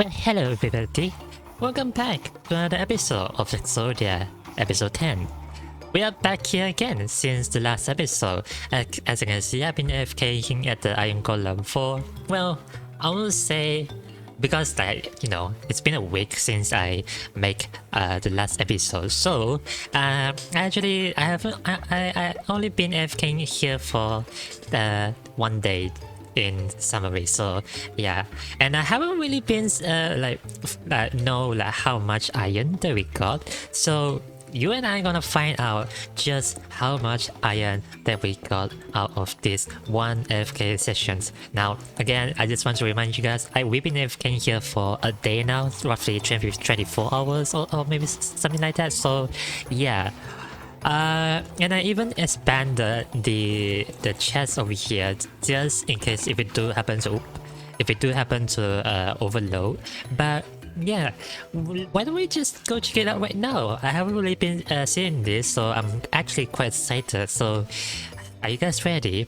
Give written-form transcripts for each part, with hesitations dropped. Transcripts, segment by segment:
Well, hello everybody, welcome back to another episode of EXODIA, episode 10. We are back here again since the last episode. As you can see, I've been AFKing at the Iron Golem for, well, I will say, because it's been a week since I make the last episode. So, I only been AFKing here for 1 day in summary. So yeah, and I haven't really been know how much iron that we got. So you and I are gonna find out just how much iron that we got out of this one AFK sessions. Now again, I just want to remind you guys, we've been AFKing here for a day now, roughly 24 hours or maybe something like that. So yeah. And I even expanded the chest over here just in case if it do happen to overload. But yeah, why don't we just go check it out right now? I haven't really been seeing this, so I'm actually quite excited. So are you guys ready?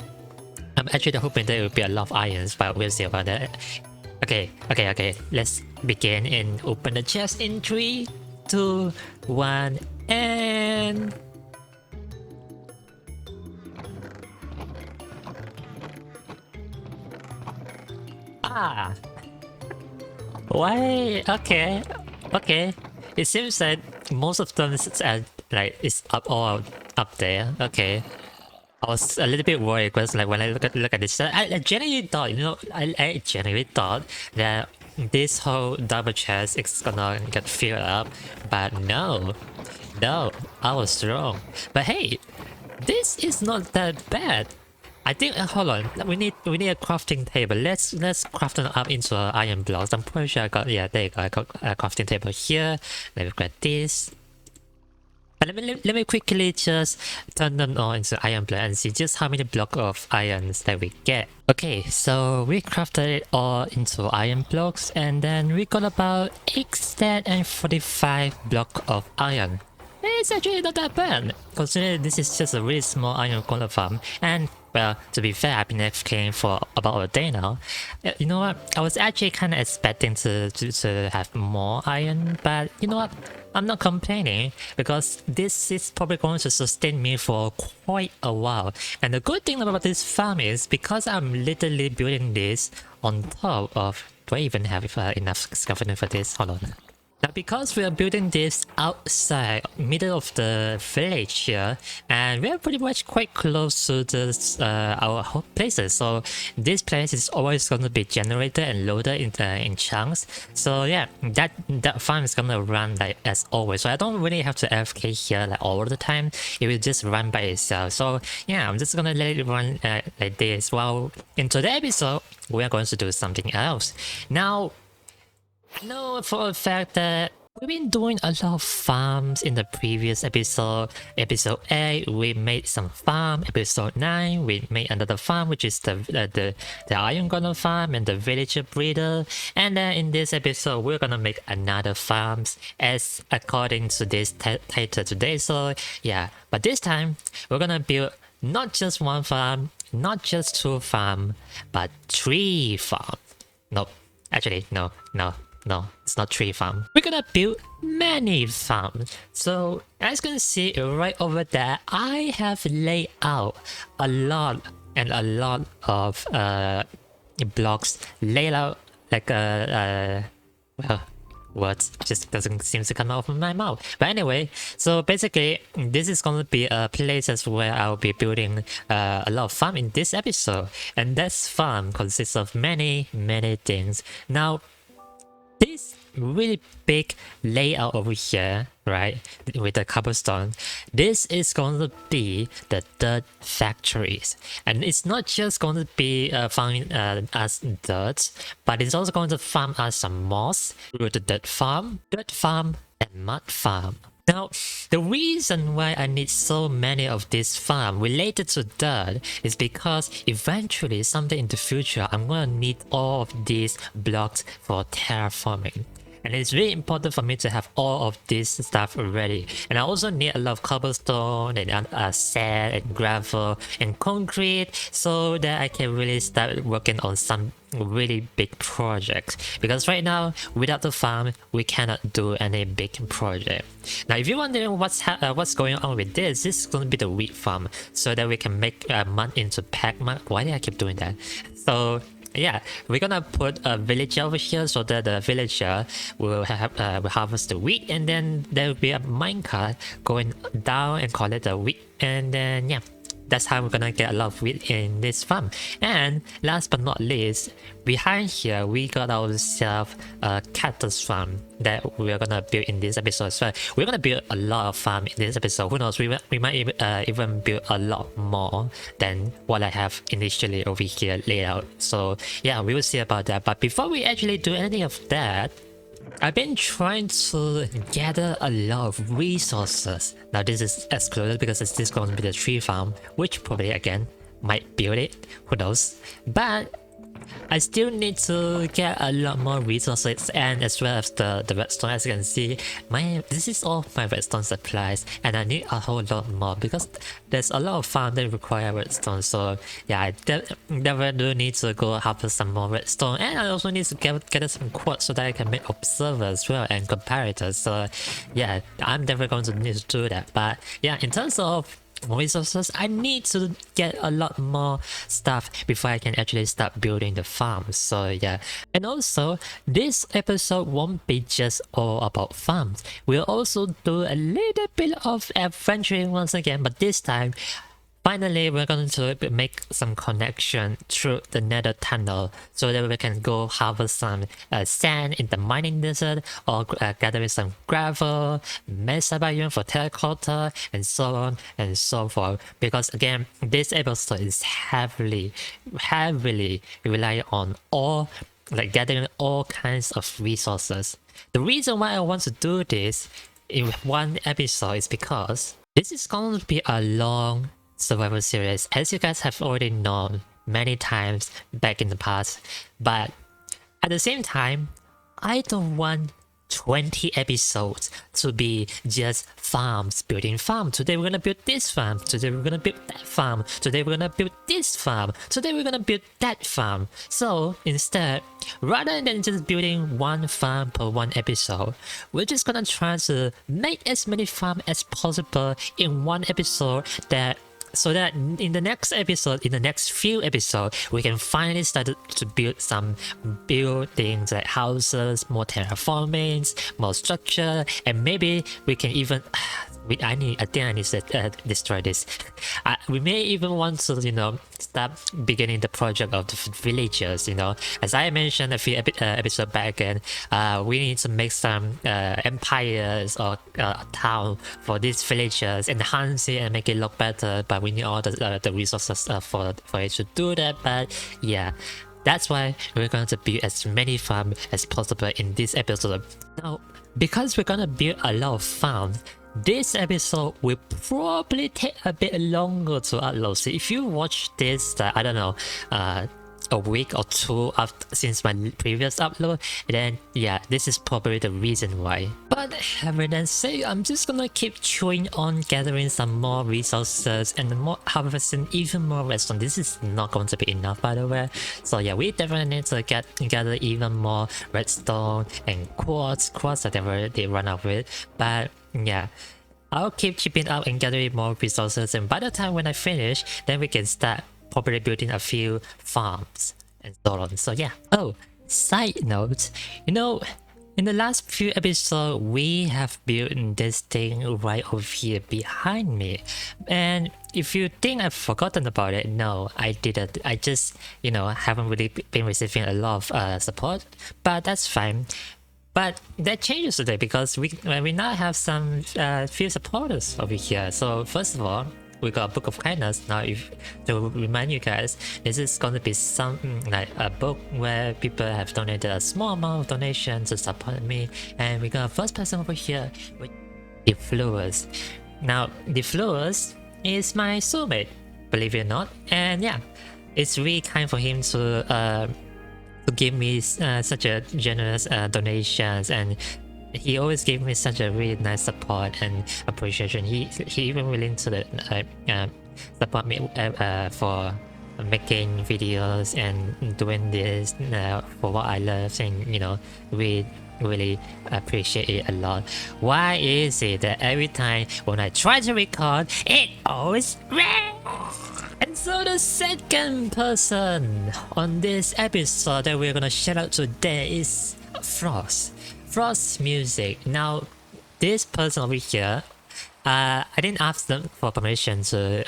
I'm actually hoping there will be a lot of irons, but we'll see about that. Okay, let's begin and open the chest in 3, 2, 1, and why? Okay. It seems that most of them is up there. Okay. I was a little bit worried because when I look at this, I genuinely thought, I genuinely thought that this whole double chest is gonna get filled up, but no, I was wrong. But hey, this is not that bad. I think, hold on, we need a crafting table. Let's craft them up into iron blocks. I'm pretty sure I got, yeah, there you go, I got a crafting table here. Let me grab this. And let me quickly just turn them all into iron block and see just how many blocks of irons that we get. Okay, so we crafted it all into iron blocks, and then we got about 845 blocks of iron. It's actually not that bad, considering this is just a really small iron golem farm. And well, to be fair, I've been AFKing for about a day now. You know what? I was actually kind of expecting to have more iron, but you know what? I'm not complaining because this is probably going to sustain me for quite a while. And the good thing about this farm is because I'm literally building this on top of. Do I even have enough scaffolding for this? Hold on. Now, because we are building this outside, middle of the village here, and we are pretty much quite close to this, our places, so this place is always going to be generated and loaded in chunks. So yeah, that farm is gonna run like as always. So I don't really have to AFK here like all the time. It will just run by itself. So yeah, I'm just gonna let it run like this. While in today's episode, we are going to do something else. Now, I know for a fact that we've been doing a lot of farms in the previous episode. Episode 8, we made some farm. Episode 9, we made another farm, which is the Iron Golem farm and the Villager Breeder. And then in this episode, we're gonna make another farms as according to this title today. So yeah, but this time we're gonna build not just one farm, not just 2 farms, but 3 farms. Nope, actually no, it's not 3 farms. We're gonna build many farms. So as you can see right over there, I have laid out a lot of blocks laid out like well, words just doesn't seem to come out of my mouth. But anyway, so basically this is gonna be a places where I'll be building a lot of farm in this episode, and this farm consists of many things. Now, this really big layout over here, right, with the cobblestone, this is going to be the dirt factories. And it's not just going to be farming as dirt, but it's also going to farm us some moss through the dirt farm, and mud farm. Now, the reason why I need so many of this farm related to dirt is because eventually, someday in the future, I'm gonna need all of these blocks for terraforming. and it's really important for me to have all of this stuff ready. And I also need a lot of cobblestone and sand and gravel and concrete so that I can really start working on some really big projects, because right now without the farm we cannot do any big project. Now if you're wondering what's going on with this is going to be the wheat farm, so that we can make mud into pack mud. Why do I keep doing that? So yeah, we're gonna put a villager over here so that the villager will will harvest the wheat, and then there will be a minecart going down and collect the wheat, and then yeah, that's how we're gonna get a lot of wheat in this farm. And last but not least, behind here we got ourselves a cactus farm that we're gonna build in this episode. So we're gonna build a lot of farm in this episode. Who knows, we might even build a lot more than what I have initially over here laid out. So yeah, we will see about that. But before we actually do anything of that, I've been trying to gather a lot of resources. Now this is excluded because this is going to be the tree farm, which probably again might build it, who knows. But I still need to get a lot more resources, and as well as the redstone. As you can see, this is all my redstone supplies, and I need a whole lot more because there's a lot of farm that require redstone. So yeah, I definitely do need to go harvest some more redstone, and I also need to get some quartz so that I can make observers as well and comparators. So yeah, I'm definitely going to need to do that. But yeah, in terms of resources, I need to get a lot more stuff before I can actually start building the farm. So yeah, and also this episode won't be just all about farms. We'll also do a little bit of adventuring once again, but this time finally we're going to make some connection through the nether tunnel so that we can go harvest some sand in the mining desert, or gathering some gravel, mesa biome for terracotta, and so on and so forth. Because again, this episode is heavily relying on gathering all kinds of resources. The reason why I want to do this in one episode is because this is going to be a long survival series, as you guys have already known many times back in the past. But at the same time, I don't want 20 episodes to be just farms, building farm. Today we're gonna build this farm, today we're gonna build that farm, today we're gonna build this farm, today we're gonna build that farm. So instead, rather than just building one farm per one episode, we're just gonna try to make as many farms as possible in one episode, so that in the next episode, in the next few episodes, we can finally start to build some buildings like houses, more terraformings, more structure, and maybe we can even I think I need to destroy this. We may even want to, start beginning the project of the villagers. As I mentioned a few episodes back, and we need to make some empires or town for these villagers, enhance it and make it look better. But we need all the resources for it to do that. But yeah, that's why we're going to build as many farms as possible in this episode. Now, because we're going to build a lot of farms, this episode will probably take a bit longer to upload. So if you watch this, I don't know, a week or two since my previous upload, then yeah, this is probably the reason why. But having that said, I'm just gonna keep chewing on gathering some more resources and more harvesting even more redstone. This is not going to be enough, by the way. So yeah, we definitely need to gather even more redstone and quartz that I've already run out with. But yeah, I'll keep chipping out and gathering more resources, and by the time when I finish, then we can start probably building a few farms and so on. So yeah. Oh, side note, in the last few episodes, we have built this thing right over here behind me. And if you think I've forgotten about it, no, I didn't. I just, haven't really been receiving a lot of support, but that's fine. But that changes today because we now have some few supporters over here. So first of all, we got a book of kindness. Now, to remind you guys, this is going to be something like a book where people have donated a small amount of donation to support me. And we got a first person over here with Defluous. Now, Defluous is my soulmate, believe it or not. And yeah, it's really kind for him to to give me such a generous donations, and he always gave me such a really nice support and appreciation. He even willing to support me for making videos and doing this for what I love, and we really appreciate it a lot. Why is it that every time when I try to record, it always rains? And so the second person on this episode that we're gonna shout out today is Frost. Frost Music. Now, this person over here, I didn't ask them for permission to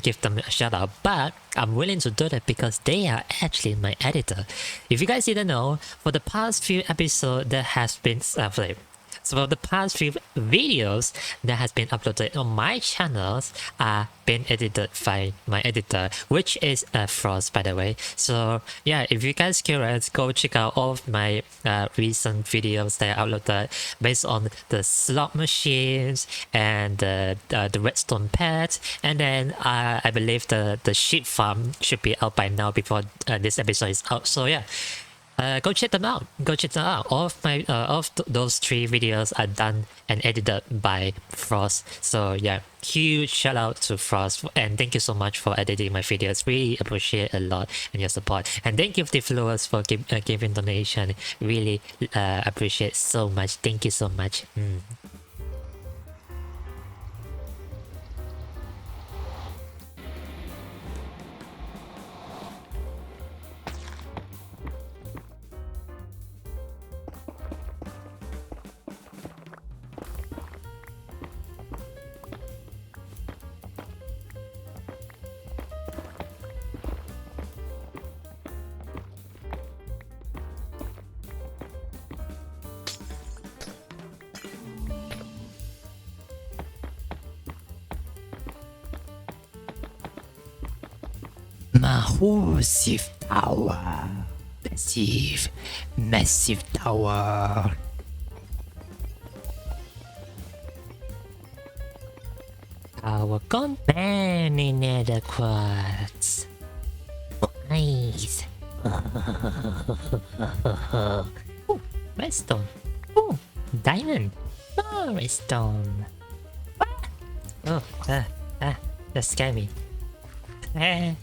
give them a shout out, but I'm willing to do that because they are actually my editor. If you guys didn't know, for the past few episodes there has been so for the past few videos that has been uploaded on my channels are been edited by my editor, which is Frost, by the way. So yeah, if you guys curious, go check out all of my recent videos that I uploaded based on the slot machines and the redstone pets, and then I believe the sheep farm should be out by now before this episode is out. So yeah. Go check them out. All of my those 3 videos are done and edited by Frost. So yeah, huge shout out to Frost, and thank you so much for editing my videos. Really appreciate a lot and your support. And thank you to the followers for giving donation. Really appreciate so much. Thank you so much. Massive tower. Massive tower. Our gone many nether quartz. Nice. Ooh, redstone. Ooh, diamond. Oh, redstone. Oh, that scared me. I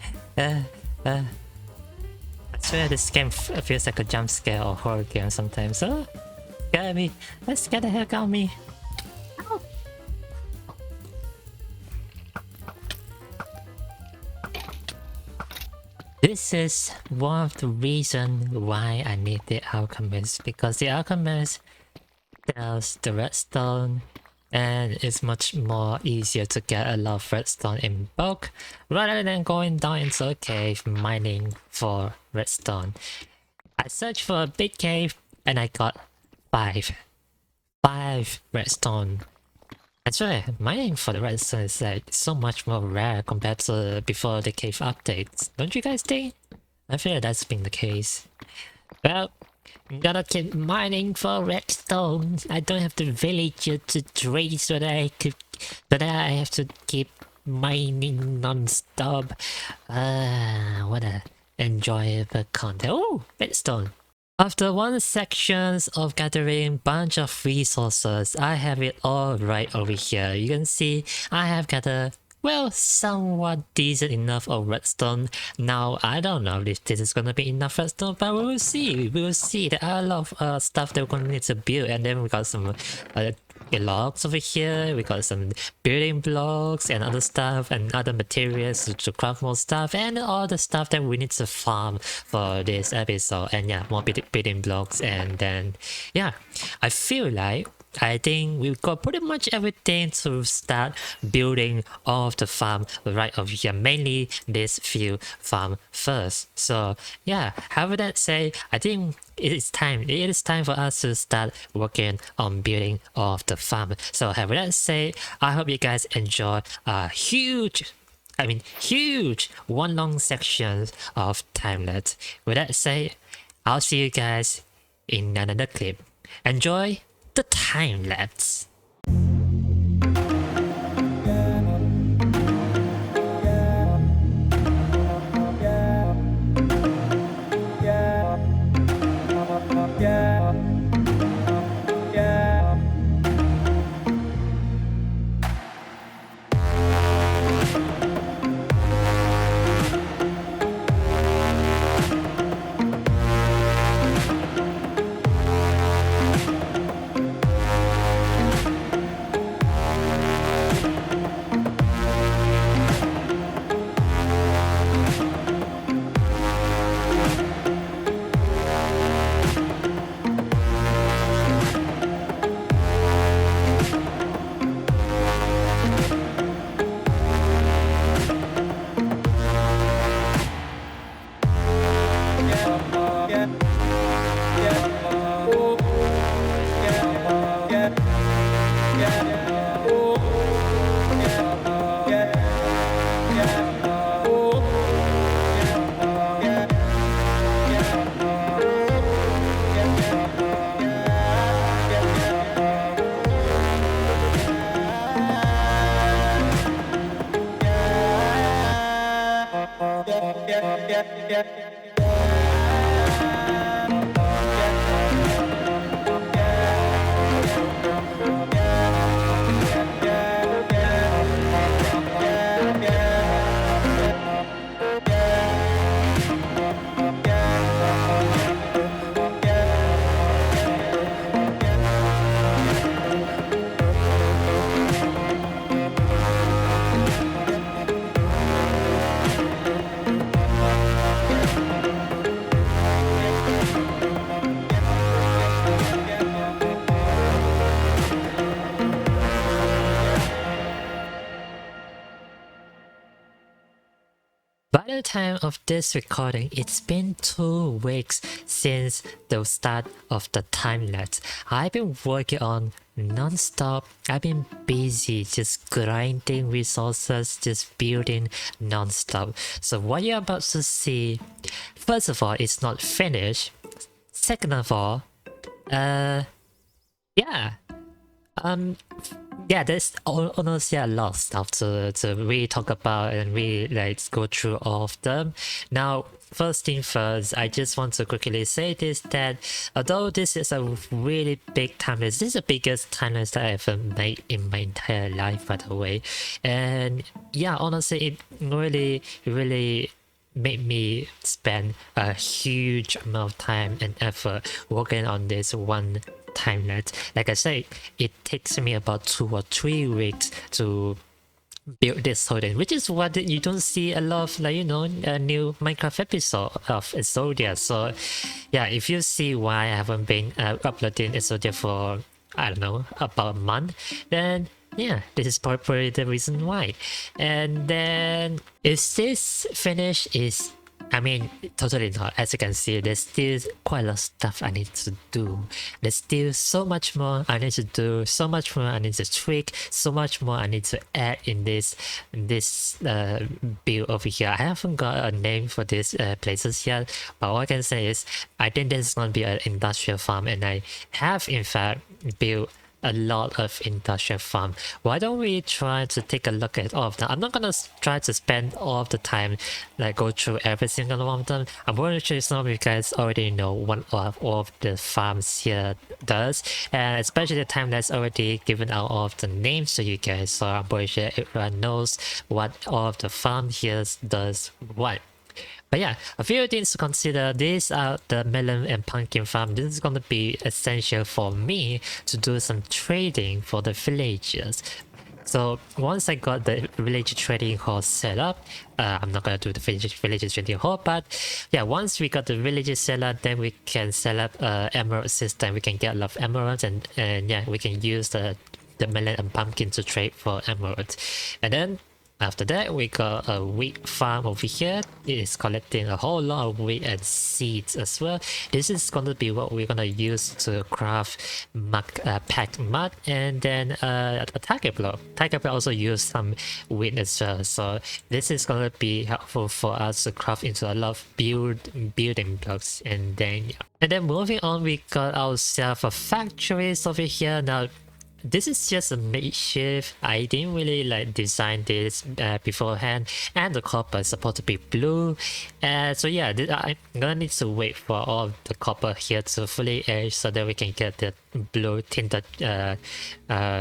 swear this game feels like a jump scare or horror game sometimes. Oh, scare me. That scared the heck out of me. Ow. This is one of the reasons why I need the alchemist, because the alchemist sells the redstone and it's much more easier to get a lot of redstone in bulk rather than going down into a cave mining for redstone. I searched for a big cave and I got 5 redstone. I swear, mining for the redstone is like so much more rare compared to before the cave updates. Don't you guys think? I feel that's been the case. Well, I'm gonna keep mining for redstone. I don't have the villager to trade so that I have to keep mining non-stop. What a enjoyable content. Oh, redstone. After 1 sections of gathering bunch of resources, I have it all right over here. You can see I have gathered, well, somewhat decent enough of redstone. Now, I don't know if this is gonna be enough redstone, but we will see. We will see. There are a lot of stuff that we're gonna need to build, and then we got some logs over here. We got some building blocks and other stuff and other materials to craft more stuff, and all the stuff that we need to farm for this episode. And yeah, more building blocks, and then yeah, I think we've got pretty much everything to start building all of the farm right over here, mainly this few farm first. So yeah, however that say, I think it is time for us to start working on building all of the farm. So however that say, I hope you guys enjoy a huge 1 long section of time-lapse. With that say, I'll see you guys in another clip. Enjoy the time lapse. By the time of this recording, it's been 2 weeks since the start of the time-lapse. I've been working on non-stop. I've been busy just grinding resources, just building non-stop. So what you're about to see, first of all, it's not finished. Second of all, there's honestly a lot of stuff to really talk about and really like go through all of them. Now, first thing first, I just want to quickly say this, that although this is a really big timeless, this is the biggest timeless that I ever made in my entire life, by the way. And yeah, honestly, it really made me spend a huge amount of time and effort working on this one timelapse. Like I said, it takes me about 2 or 3 weeks to build this whole thing, which is what you don't see a lot of, like, you know, a new Minecraft episode of EXODIA. So yeah, if you see why I haven't been uploading EXODIA for, I don't know, about a month, then yeah, this is probably the reason why. And then is this finished? Is, I mean, totally not. As you can see, there's still quite a lot of stuff I need to do. There's still so much more I need to do, so much more I need to tweak, so much more I need to add in this build over here. I haven't got a name for these places yet, but all I can say is I think this is going to be an industrial farm, and I have in fact built a lot of industrial farm. Why don't we try to take a look at all of them? I'm not gonna try to spend all of the time like go through every single one of them. I'm pretty sure some of you guys already know what all of the farms here does, and especially the time that's already given out all of the names to you guys, so I'm pretty sure everyone knows what all of the farm here does what. But yeah, a few things to consider. These are the melon and pumpkin farm. This is going to be essential for me to do some trading for the villagers. So once I got the village trading hall set up, I'm not going to do the village trading hall, but yeah, once we got the village set up, then we can set up emerald system. We can get a lot of emeralds, and yeah, we can use the melon and pumpkin to trade for emeralds. And then after that, we got a wheat farm over here. It is collecting a whole lot of wheat and seeds as well. This is going to be what we're going to use to craft packed mud, and then a target block. Target block also use some wheat as well. So this is going to be helpful for us to craft into a lot of building blocks. And then yeah. And then moving on, we got ourselves a factories over here. Now, this is just a makeshift. I didn't really like design this beforehand, and the copper is supposed to be blue. So yeah, I'm gonna need to wait for all of the copper here to fully age so that we can get the blue tinted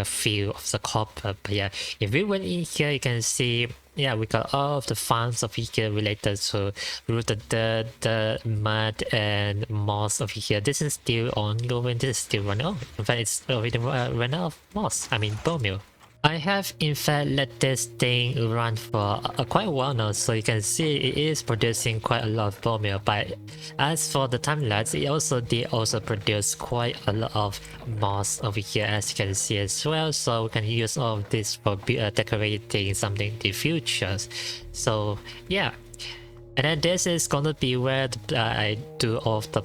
feel of the copper. But yeah, if we went in here, you can see, yeah, we got all of the farms over here related to rooted dirt, the mud, and moss over here. This is still ongoing. This is still running on. In fact, it's already run out of moss. I mean, bone meal. I have in fact let this thing run for quite a while now, so you can see it is producing quite a lot of bone meal. But as for the time lapse, it also did produce quite a lot of moss over here, as you can see as well. So we can use all of this for decorating something in the future. So yeah. And then this is gonna be where I do all of the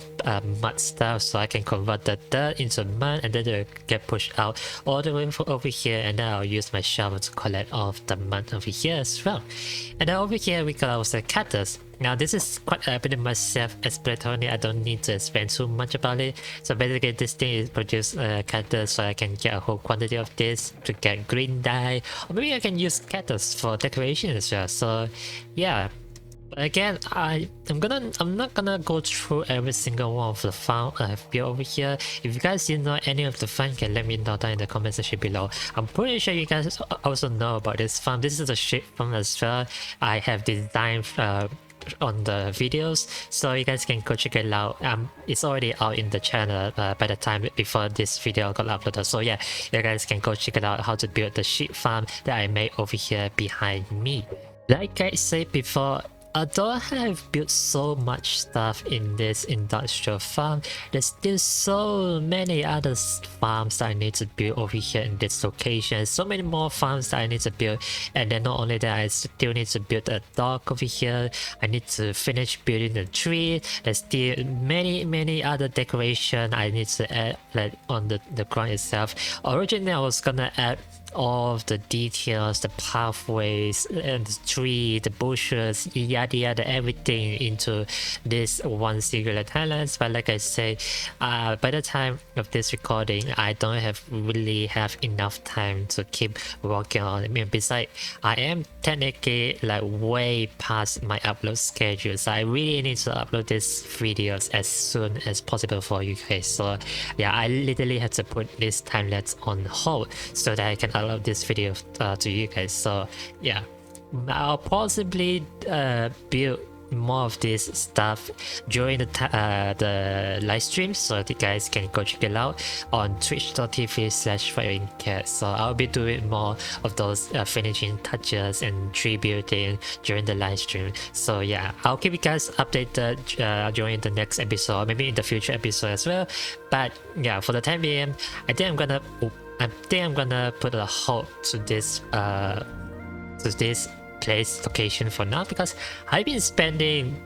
mud stuff, so I can convert the dirt into mud, and then it get pushed out all the way over here, and then I'll use my shovel to collect all of the mud over here as well. And then over here we got our cactus. Now this is quite pretty much self-explanatory. I don't need to explain too much about it. So basically this thing is produce cactus, so I can get a whole quantity of this to get green dye, or maybe I can use cactus for decoration as well. So yeah. But again, I'm not gonna go through every single one of the farm I have built over here. If you guys didn't know any of the farm, can let me know down in the comment section below. I'm pretty sure you guys also know about this farm. This is a sheep farm as well. I have designed on the videos, so you guys can go check it out. It's already out in the channel by the time before this video got uploaded. So yeah, you guys can go check it out how to build the sheep farm that I made over here behind me. Like I said before, although I have built so much stuff in this industrial farm, there's still so many other farms that I need to build over here in this location. So many more farms that I need to build, and then not only that, I still need to build a dock over here. I need to finish building the tree. There's still many other decoration I need to add, like on the ground itself. Originally I was gonna add all of the details, the pathways, and the tree, the bushes, yada yada, everything into this one singular timeline. But like I said, by the time of this recording, I don't really have enough time to keep working on it. I mean, besides, I am technically like way past my upload schedule, so I really need to upload these videos as soon as possible for you guys. So yeah, I literally have to put this time lapse on hold so that I can upload this video to you guys. So yeah, I'll possibly build more of this stuff during the live stream, so you guys can go check it out on twitch.tv/WhiteWingCat. So I'll be doing more of those finishing touches and tree building during the live stream. So yeah, I'll keep you guys updated during the next episode, maybe in the future episode as well. But yeah, for the time being, I think I'm gonna put a halt to this place location for now, because I've been spending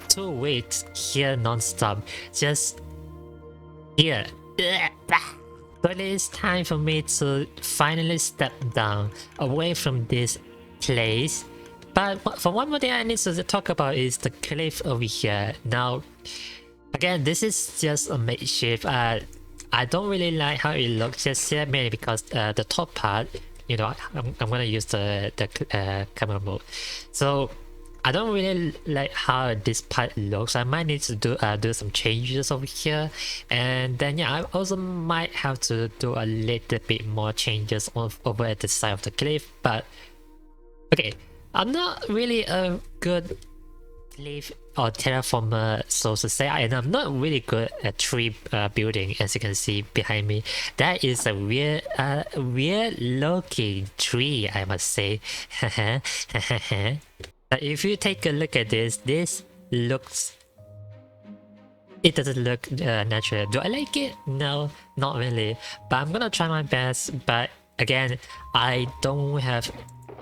2 weeks here non-stop, just here. So it is time for me to finally step down away from this place. But for one more thing I need to talk about is the cliff over here. Now again, this is just a makeshift. I don't really like how it looks just yet, mainly because the top part, you know, I'm gonna use the camera mode. So I don't really like how this part looks. I might need to do some changes over here, and then yeah, I also might have to do a little bit more changes over at the side of the cliff. But okay, I'm not really a good cliff or terraformer, so to say, and I'm not really good at tree building. As you can see behind me, that is a weird looking tree, I must say. But if you take a look at this looks, it doesn't look natural. Do I like it? No, not really, but I'm gonna try my best. But again, I don't have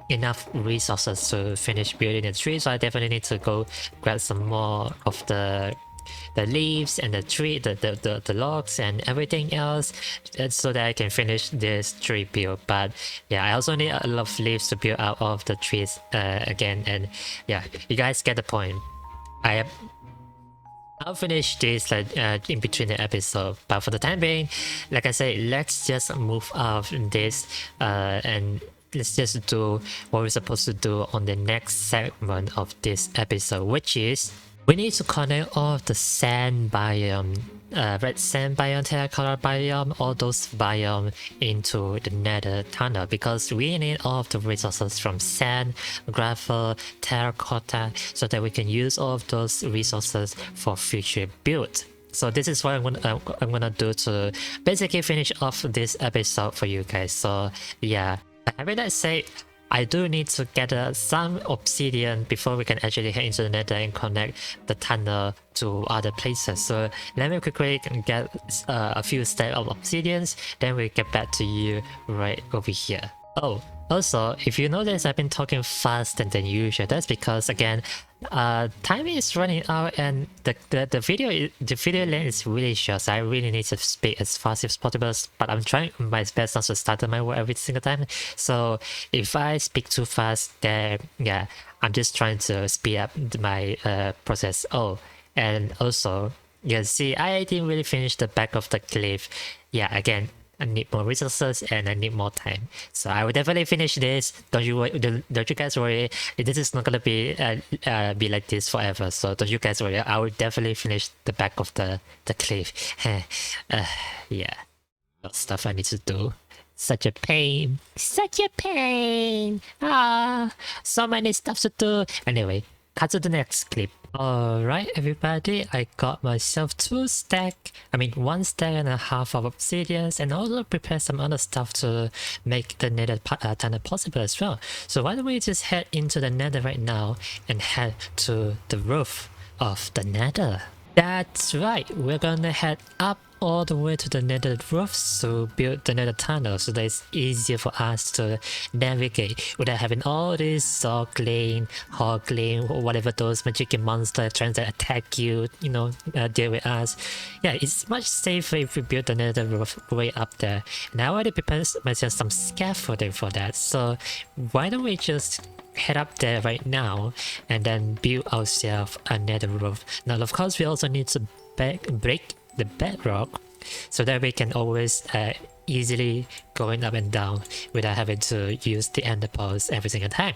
enough resources to finish building the tree, so I definitely need to go grab some more of the leaves and the tree, the logs and everything else, so that I can finish this tree build. But yeah, I also need a lot of leaves to build out of the trees again, and yeah, you guys get the point. I'll finish this like in between the episode, but for the time being, like I said, let's just move off this and let's just do what we're supposed to do on the next segment of this episode, which is we need to connect all of the sand biome, red sand biome, terracotta biome, all those biome into the nether tunnel, because we need all of the resources from sand, gravel, terracotta, so that we can use all of those resources for future build. So this is what I'm gonna do to basically finish off this episode for you guys. So yeah, having that said, I do need to gather some obsidian before we can actually head into the nether and connect the tunnel to other places. So let me quickly get a few stacks of obsidians, then we'll get back to you right over here. Oh, also, if you notice I've been talking faster than usual, that's because again, time is running out and the video length is really short, so I really need to speak as fast as possible. But I'm trying my best not to stutter my word every single time. So if I speak too fast, then yeah, I'm just trying to speed up my process. Oh, and also you can see I didn't really finish the back of the cliff. Yeah, again, I need more resources and I need more time. So I will definitely finish this. Don't you guys worry. This is not gonna be like this forever. So don't you guys worry. I will definitely finish the back of the cliff. Yeah, stuff I need to do. Such a pain. Such a pain. So many stuff to do. Anyway, cut to the next clip. Alright everybody, I got myself 1 stack and a half of obsidians, and also prepared some other stuff to make the nether tunnel possible as well. So why don't we just head into the nether right now and head to the roof of the nether. That's right, we're gonna head up all the way to the nether roofs to build the nether tunnel so that it's easier for us to navigate without having all these hoggling, or whatever those magic monsters trying to attack you, deal with us. Yeah, it's much safer if we build the nether roof way up there. And I already prepared myself some scaffolding for that, so why don't we just head up there right now and then build ourselves a nether roof. Now of course we also need to break the bedrock so that we can always easily going up and down without having to use the ender pearls every single time.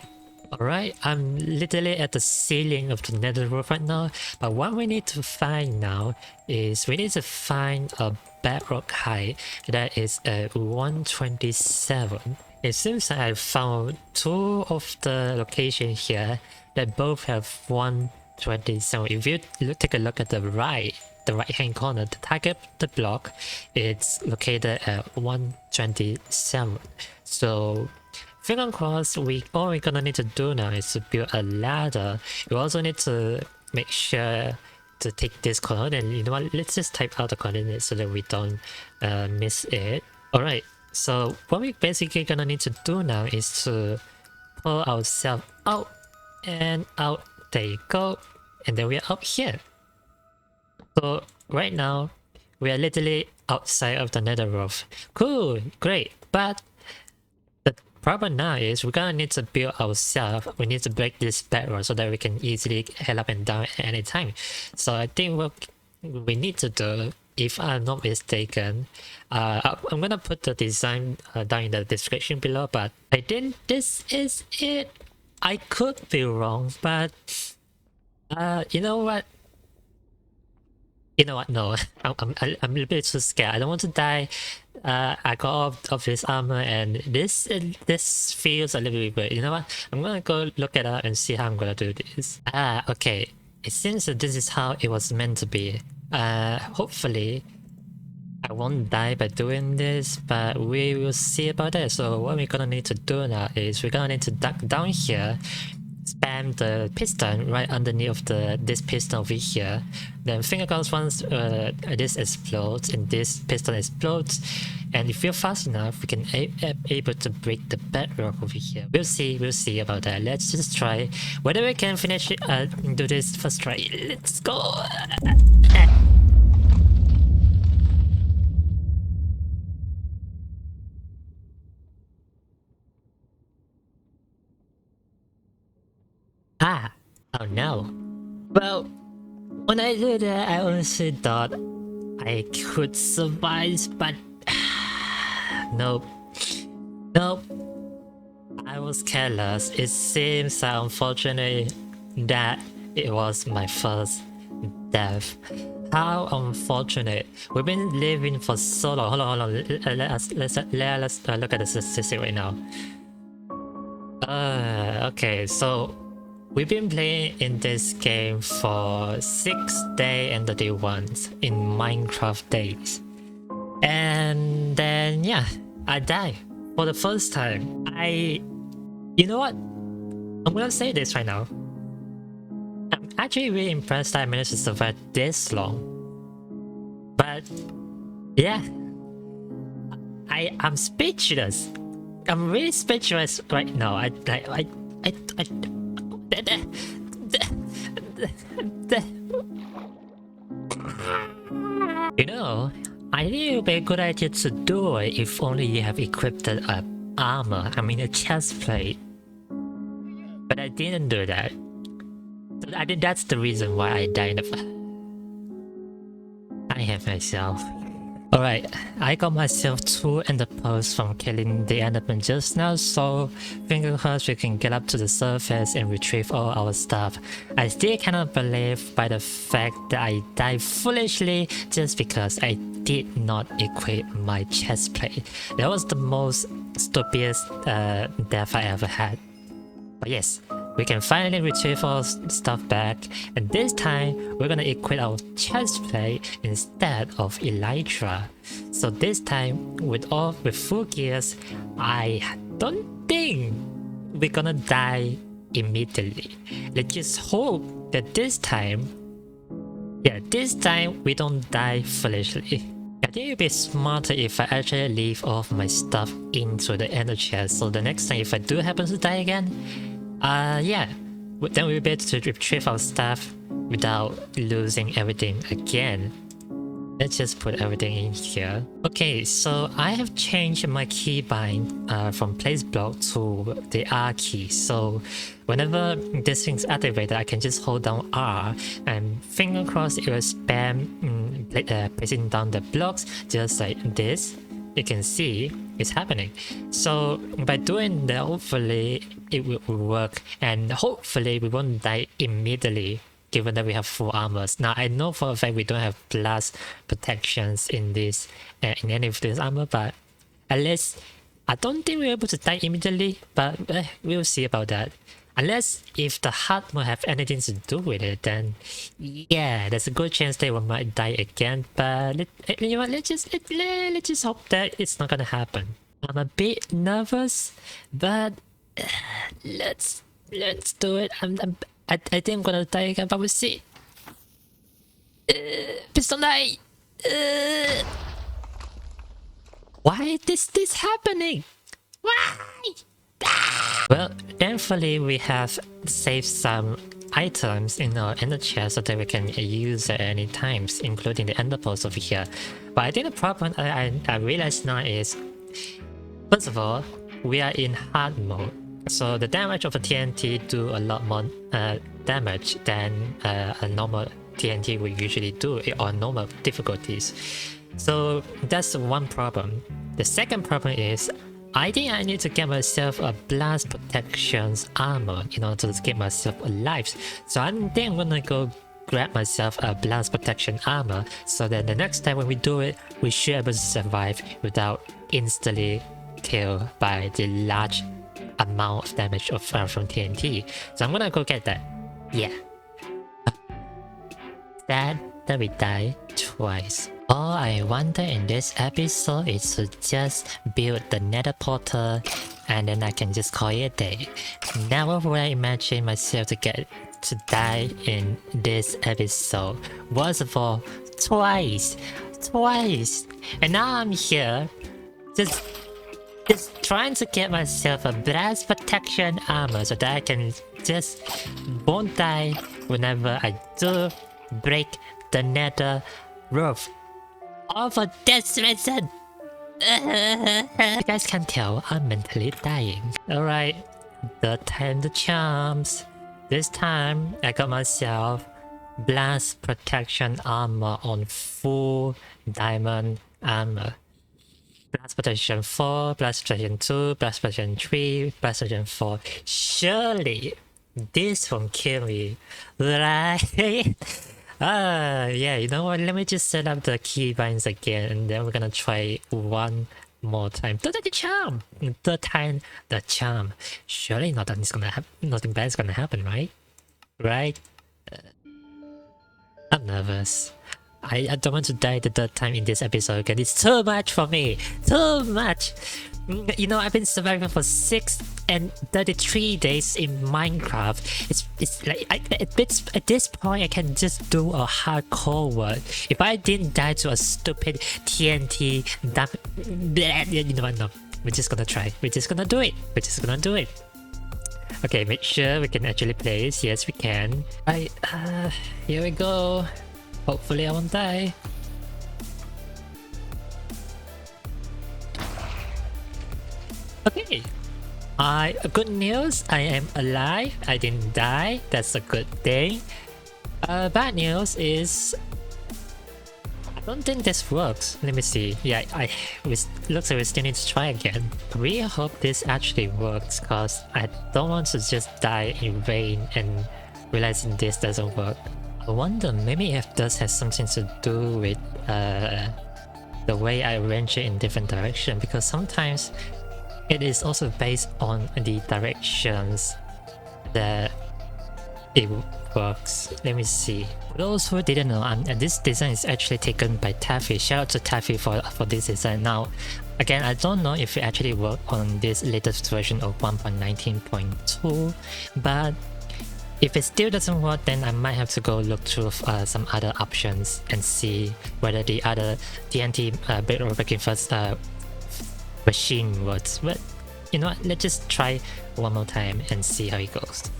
Alright, I'm literally at the ceiling of the nether roof right now, but what we need to find now is we need to find a bedrock height that is 127. It seems that I found 2 of the locations here that both have 127. If you take a look at the right hand corner, the target the block, it's located at 127. So finger crossed, all we're gonna need to do now is to build a ladder. We also need to make sure to take this coordinate. You know what, let's just type out the coordinates so that we don't miss it. Alright, so what we basically gonna need to do now is to pull ourselves out and out. There you go. And then we are up here. So right now we are literally outside of the nether roof. Cool, great. But the problem now is we're gonna need to build ourselves. We need to break this bedrock so that we can easily head up and down at any time. So I think what we need to do, if I'm not mistaken, I'm gonna put the design down in the description below, but I think this is it. I could be wrong, but you know what? No, I'm a little bit too scared. I don't want to die. I got off of this armor and this feels a little bit weird. You know what? I'm gonna go look it up and see how I'm gonna do this. Okay. It seems that this is how it was meant to be. Hopefully I won't die by doing this, but we will see about that. So what we're gonna need to do now is we're gonna need to duck down here, spam the piston right underneath this piston over here. Then finger crossed once this explodes and this piston explodes, and if we're fast enough we can able to break the bedrock over here. We'll see about that. Let's just try whether we can finish it, do this first try. Let's go. Oh no. Well, when I did that, I honestly thought I could survive, but nope. I was careless. It seems that unfortunately that it was my first death. How unfortunate. We've been living for so long. Hold on. Let's look at the statistic right now. Okay, so we've been playing in this game for 6 days and 31 in Minecraft days. And then yeah, I died for the first time. You know what? I'm gonna say this right now. I'm actually really impressed that I managed to survive this long. But yeah, I'm speechless. I'm really speechless right now. You know, I think it would be a good idea to do it if only you have equipped armor, a chest plate. But I didn't do that. So I think that's the reason why I died. I hate myself. Alright, I got myself 2 ender pearls from killing the enderman just now, so fingers crossed we can get up to the surface and retrieve all our stuff. I still cannot believe by the fact that I died foolishly just because I did not equip my chest plate. That was the most stupidest death I ever had. But yes, we can finally retrieve our stuff back, and this time we're gonna equip our chest plate instead of elytra. So this time with full gears, I don't think we're gonna die immediately. Let's just hope that this time we don't die foolishly. I think it'd be smarter if I actually leave all of my stuff into the ender chest, so the next time if I do happen to die again, yeah, then we'll be able to retrieve our stuff without losing everything again. Let's just put everything in here. Okay, so I have changed my keybind from place block to the R key. So whenever this thing's activated, I can just hold down R and finger crossed it will spam placing down the blocks just like this. You can see it's happening. So by doing that, hopefully it will work, and hopefully we won't die immediately given that we have full armors. Now I know for a fact we don't have blast protections in this in any of this armor, but at least I don't think we're able to die immediately, but we'll see about that. Unless if the heart will have anything to do with it, then yeah, there's a good chance they might die again. But you know what? Let's just hope that it's not gonna happen. I'm a bit nervous, but let's do it. I think I'm gonna die again, but we'll see. Please don't die. Why is this happening? Why? Well, thankfully we have saved some items in our ender chest so that we can use at any times, including the ender pearls over here. But I think the problem I realize now is, first of all, we are in hard mode, so the damage of a TNT do a lot more damage than a normal TNT would usually do on normal difficulties. So that's one problem. The second problem is, I think I need to get myself a blast protections armor in order to keep myself alive. So I think I'm gonna go grab myself a blast protection armor so that the next time when we do it, we should be able to survive without instantly killed by the large amount of damage from TNT. So I'm gonna go get that. Yeah. Sad that we die twice. All I wanted in this episode is to just build the nether portal and then I can just call it a day. Never would I imagine myself to die in this episode. Worst of all, twice. And now I'm here, just trying to get myself a blast protection armor so that I can just won't die whenever I do break the nether roof. All for this reason! You guys can tell I'm mentally dying. Alright, third time the charms. This time I got myself blast protection armor on full diamond armor. Blast protection 4, blast protection 2, blast protection 3, blast protection 4. Surely this won't kill me, right? Yeah, you know what? Let me just set up the keybinds again and then we're gonna try one more time. Third time the charm. Surely nothing bad is gonna happen, right? Right? I'm nervous. I don't want to die the third time in this episode again. It's too much for me. Too much. You know, I've been surviving for 633 days in Minecraft. It's like at this point I can just do a hardcore work. If I didn't die to a stupid TNT, you know what? No, we're just gonna try. We're just gonna do it. Okay, make sure we can actually place. Yes, we can. Here we go. Hopefully I won't die. Okay. Good news, I am alive. I didn't die. That's a good thing. Bad news is I Don't think this works. Let me see. Yeah, looks like we still need to try again. I really hope this actually works, cause I don't want to just die in vain and realizing this doesn't work. I wonder maybe if this has something to do with the way I arrange it in different directions, because sometimes it is also based on the directions that it works. Let me see. For those who didn't know, this design is actually taken by Taffy. Shout out to Taffy for this design. Now, again, I don't know if it actually worked on this latest version of 1.19.2, but if it still doesn't work, then I might have to go look through some other options and see whether the other TNT breaking first machine works. But you know what, let's just try one more time and see how it goes.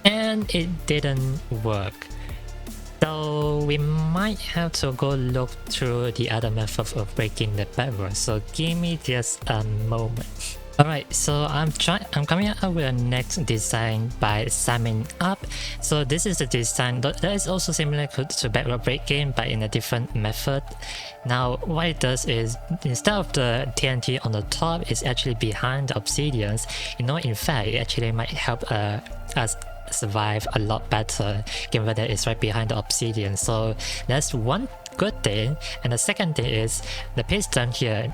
And it didn't work. So we might have to go look through the other methods of breaking the bedrock. So give me just a moment. Alright, so I'm coming up with a next design by SaminUp. So this is the design that is also similar to bedrock breaking, but in a different method. Now what it does is, instead of the TNT on the top, it's actually behind the obsidians. You know, in fact, it actually might help us survive a lot better given that it's right behind the obsidian. So that's one good thing. And the second thing is the piston here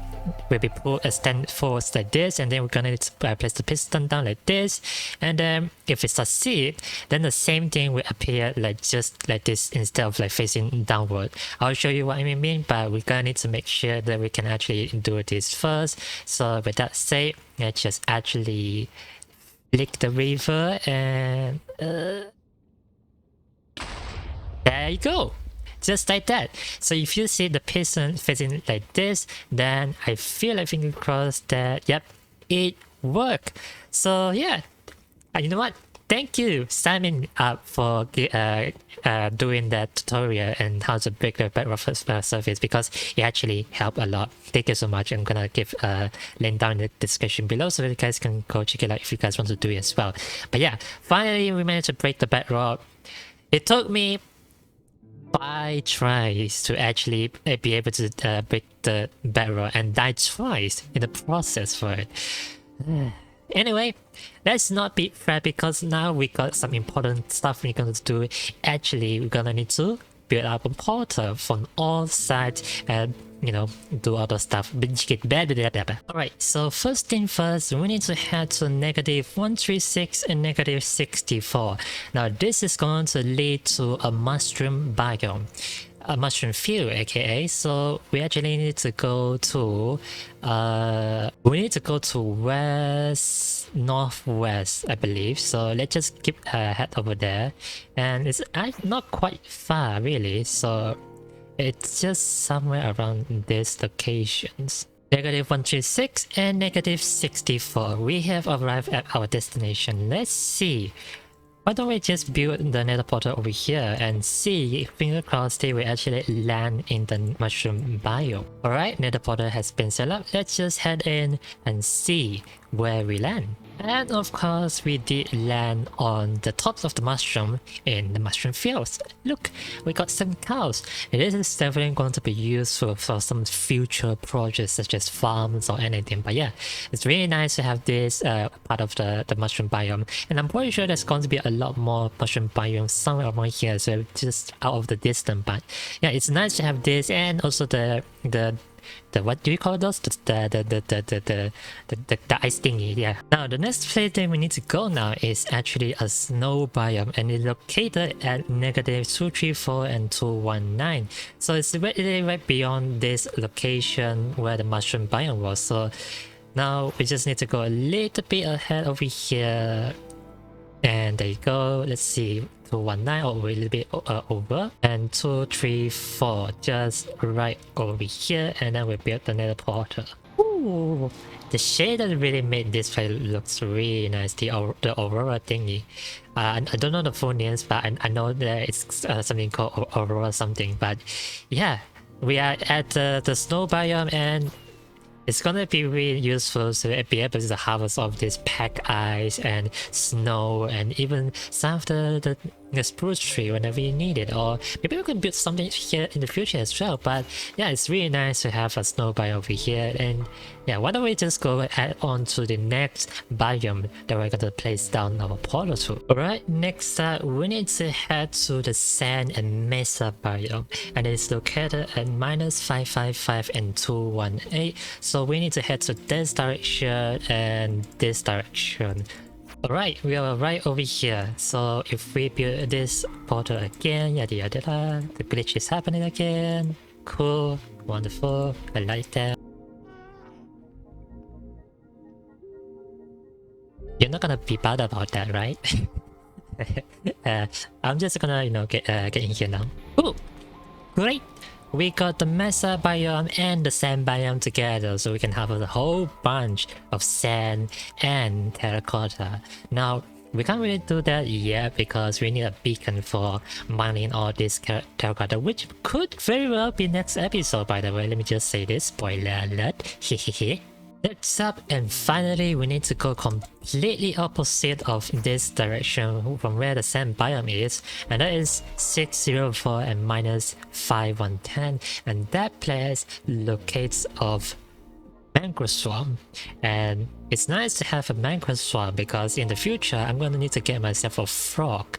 will be extend forward like this, and then we're gonna need to place the piston down like this, and then if it succeeds, then the same thing will appear like just like this instead of like facing downward. I'll show you what I mean, but we're gonna need to make sure that we can actually do this first. So with that said, let's just actually click the river and there you go, just like that. So if you see the piston facing like this, then I feel like, finger crossed, that yep, it worked. So yeah, you know what, thank you SaminUp for doing that tutorial and how to break the bedrock surface, because it actually helped a lot. Thank you so much. I'm gonna give a link down in the description below so that you guys can go check it out if you guys want to do it as well. But yeah, finally we managed to break the bedrock. It took me 5 tries to actually be able to break the bedrock, and died twice in the process for it. Anyway, let's not be fair, because now we got some important stuff we're gonna do. Actually, we're gonna need to build up a portal from all sides and, you know, do other stuff. Alright, so first thing first, we need to head to -136 and -64. Now this is going to lead to a mushroom biome, a mushroom field, aka. So we actually need to go to west northwest, I believe. So let's just keep head over there, and it's not quite far really, so it's just somewhere around these locations. -136 and -64. We have arrived at our destination. Let's see. Why don't we just build the nether portal over here and see, finger crossed, they will actually land in the mushroom biome. Alright, nether portal has been set up. Let's just head in and see where we land. And of course, we did land on the tops of the mushroom in the mushroom fields. Look, we got some cows. This is definitely going to be useful for some future projects such as farms or anything. But yeah, it's really nice to have this part of the mushroom biome. And I'm pretty sure there's going to be a lot more mushroom biomes somewhere around here, so just out of the distance. But yeah, it's nice to have this, and also the what do you call those? The ice thingy, yeah. Now the next place that we need to go now is actually a snow biome, and it's located at -234 and 219. So it's really right beyond this location where the mushroom biome was. So now we just need to go a little bit ahead over here. And there you go. Let's see, 219 or a little bit over, and 234 just right over here, and then we built the nether portal. Ooh, the shade that really made this place looks really nice. The aurora thingy. I don't know the full names, but I know that it's something called aurora something. But yeah, we are at the snow biome, and It's gonna be really useful to be able to harvest all of this pack ice and snow and even some of the spruce tree whenever you need it. Or maybe we can build something here in the future as well. But yeah, it's really nice to have a snow biome over here. And yeah, why don't we just go add on to the next biome that we're gonna place down our portal to. Alright, next up we need to head to the sand and mesa biome, and it's located at -555 and 218. So we need to head to this direction and this direction. Alright, we are right over here. So if we build this portal again, yada yada yada, the glitch is happening again. Cool, wonderful, I like that. You're not gonna be bad about that, right? I'm just gonna, you know, get in here now. Ooh, great! We got the mesa biome and the sand biome together, so we can have a whole bunch of sand and terracotta. Now, we can't really do that yet because we need a beacon for mining all this terracotta, which could very well be next episode, by the way. Let me just say this, spoiler alert. Hehehe. Next up, and finally, we need to go completely opposite of this direction from where the sand biome is, and that is 604 and -5110, and that place locates of mangrove swamp. And it's nice to have a mangrove swamp because in the future I'm gonna need to get myself a frog.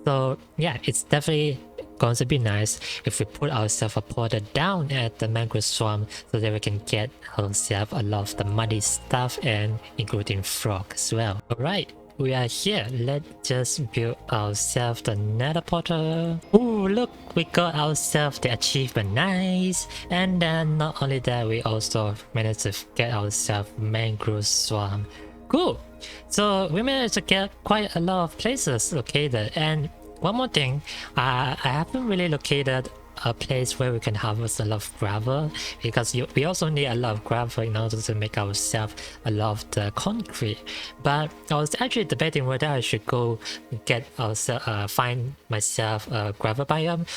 So yeah, it's definitely going to be nice if we put ourselves a portal down at the mangrove swamp so that we can get ourselves a lot of the muddy stuff, and including frog as well. Alright, we are here. Let's just build ourselves the nether portal. Ooh, look, we got ourselves the achievement, nice. And then not only that, we also managed to get ourselves mangrove swamp. Cool. So we managed to get quite a lot of places located. And one more thing, I haven't really located a place where we can harvest a lot of gravel, because we also need a lot of gravel in order to make ourselves a lot of the concrete. But I was actually debating whether I should go get find myself a gravel biome.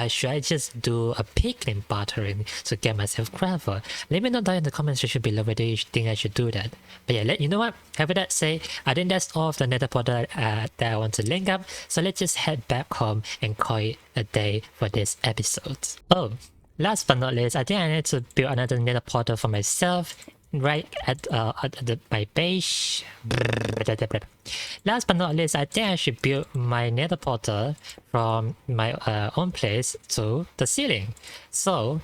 Should I just do a picking bartering to get myself gravel? Let me know down in the comment section below whether you think I should do that. But yeah, you know what? Having that say, I think that's all of the nether portal that I want to link up. So let's just head back home and call it a day for this episode. Oh, last but not least, I think I need to build another nether portal for myself right at my base. Last but not least, I think I should build my nether portal from my own place to the ceiling. So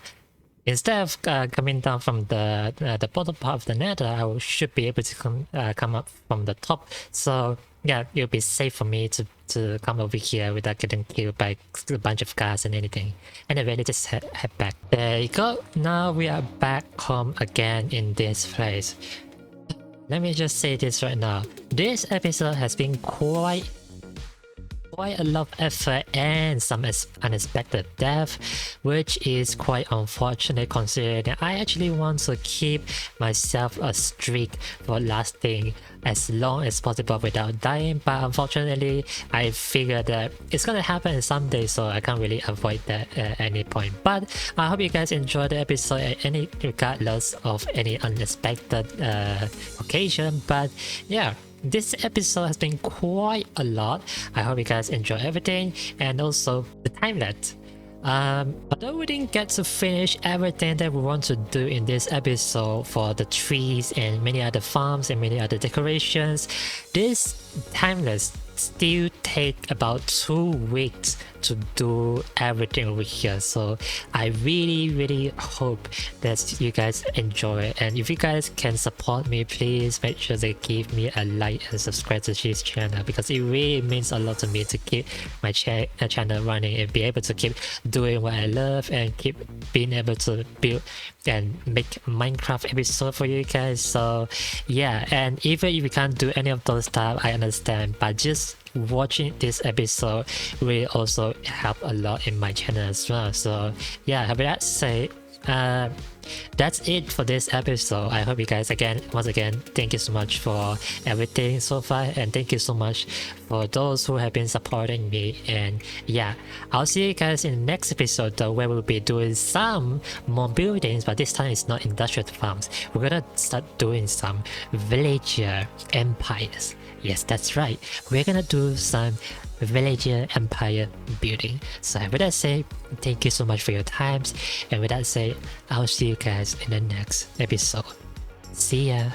instead of coming down from the bottom part of the nether, I should be able to come up from the top. So yeah, it'll be safe for me to come over here without getting killed by a bunch of guards and anything. Anyway, let's just head back. There you go. Now we are back home again in this place. Let me just say this right now. This episode has been quite a lot of effort and some unexpected death, which is quite unfortunate considering I actually want to keep myself a streak for lasting as long as possible without dying, but unfortunately I figured that it's gonna happen someday, so I can't really avoid that at any point. But I hope you guys enjoyed the episode regardless of any unexpected occasion. But yeah, this episode has been quite a lot. I hope you guys enjoy everything, and also the time lapse. Although we didn't get to finish everything that we want to do in this episode for the trees and many other farms and many other decorations, this timeless still take about 2 weeks to do everything over here. So I really hope that you guys enjoy it, and if you guys can support me, please make sure to give me a like and subscribe to this channel, because it really means a lot to me to keep my channel running and be able to keep doing what I love and keep being able to build and make Minecraft episode for you guys. So yeah, and even if you can't do any of those stuff, I understand, but just watching this episode will also help a lot in my channel as well. So yeah, having that said, that's it for this episode. I hope you guys once again, thank you so much for everything so far, and thank you so much for those who have been supporting me. And yeah, I'll see you guys in the next episode though, where we'll be doing some more buildings, but this time it's not industrial farms. We're gonna start doing some villager empires. Yes, that's right. We're gonna do some villager empire building. So with that said, thank you so much for your times, and with that said, I'll see you guys in the next episode. See ya.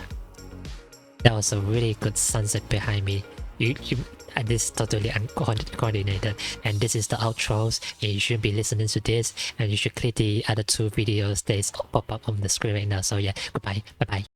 That was a really good sunset behind me. This is totally uncoordinated, and this is the outros, and you should be listening to this, and you should click the other two videos that is pop up on the screen right now. So yeah, goodbye, bye bye.